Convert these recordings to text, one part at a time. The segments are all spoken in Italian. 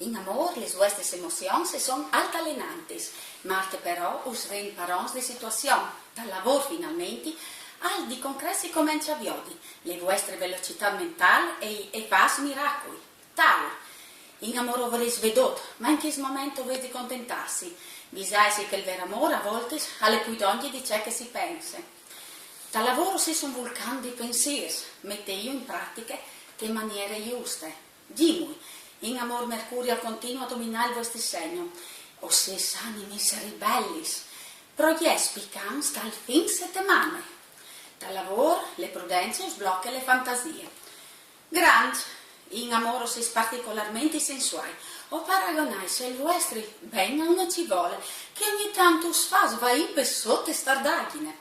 In amor, les vuestras emocions son altalenantes, Marte però us reimparons de situazione, dal lavoro finalmente, al di concressi comincia a viodi, le vostre velocità mentali e fas miracoli. Taur, in amore avrei vedot, ma in che momento vedi contentarsi? Bisogna che il vero amore a volte alle puidoglie di ciò che si pensa. Dal lavoro si sono vulcani di pensieri, mette io in pratica che maniere giuste. Dimmi, in amor Mercurio continua a dominare il vostro segno, o se animi ribellis, proies picans dal fin settimane. Dal lavoro le prudenze sblocca le fantasie. Grand, in amore si particolarmente sensuali, o paragonai se il vostro bene non ci vuole, che ogni tanto us fa svair per sotto e stardaghine.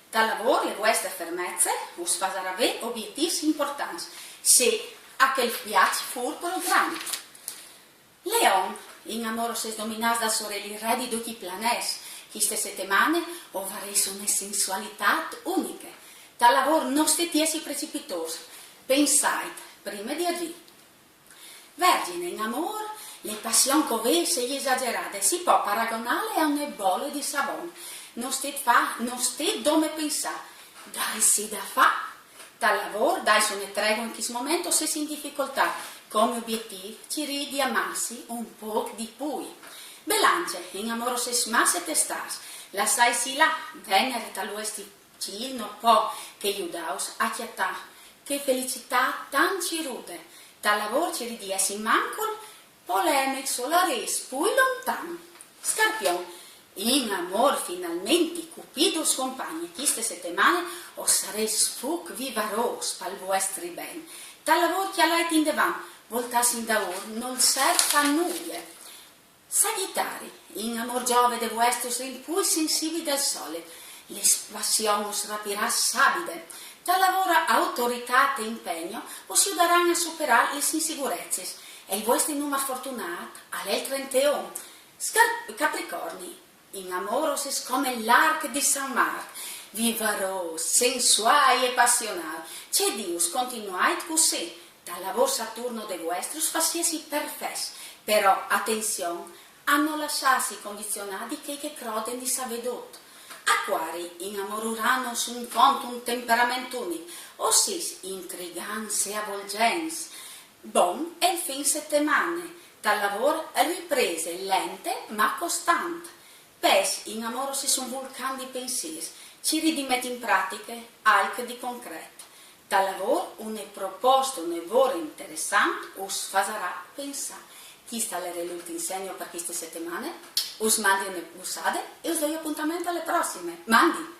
Dal lavoro le vostre fermezze us farà avere obiettivi importanti, se a che il piace furbero grandi. Leon, in amore si dominas da sorelli re di tutti i planeti, queste settimane ovaris una sensualità unica. Dal lavoro non stiesi precipitosi, pensate prima di agire. Vergine, in amore, le passioni covese e esagerate si può paragonare a una bolla di savone. Non state dove pensare, dai si da fa. Dal lavoro, dai su ne tregua in questo momento se si in difficoltà. Come obiettivo ci ridi amarsi un po' di più. Belance, in amore se smasse testas, la sai si là, venere taluesti cilno po' che iudaus a chiatà, che felicità tan ci rude. Dal lavoro ci ridi essi mancol, polemic solaris, poi lontan. Scarpion, in amor finalmente cupidus compagni, queste settimane o sarei sfug vivaros pal vostri ben. Dal lavoro che all'ait in devan, voltassi in daur, non serve a nulla. Sagittari, in amor giove de vostros in più sensibili del sole, le passiones rapirà sabide. Dal lavoro autorità e impegno os aiuteranno a superare le insicurezze. E il vostro numero fortunato è il 31. Capricorni, in amore si come l'arc di San Marco, vivaros, sensuali e passionali. C'è Dios, continuate così. Dal lavoro Saturno de vostros faciesi perfes, però attenzione, hanno lasciarsi condizionati che croden di savedot. Acquari, in amor Urano su un conto un temperamento unico, ossis intriganze e avvolgenze. Bon è il fin settimane, dal lavoro riprese lente ma costante. Pes, in amore si sono vulcani di pensieri, ci ridimette in pratiche anche di concreto. Dal lavoro una proposta, un lavoro interessante, us farà pensare. Chi sta l'ultimo segno per queste settimane? Us mandi una bussata e us do appuntamento alle prossime. Mandi!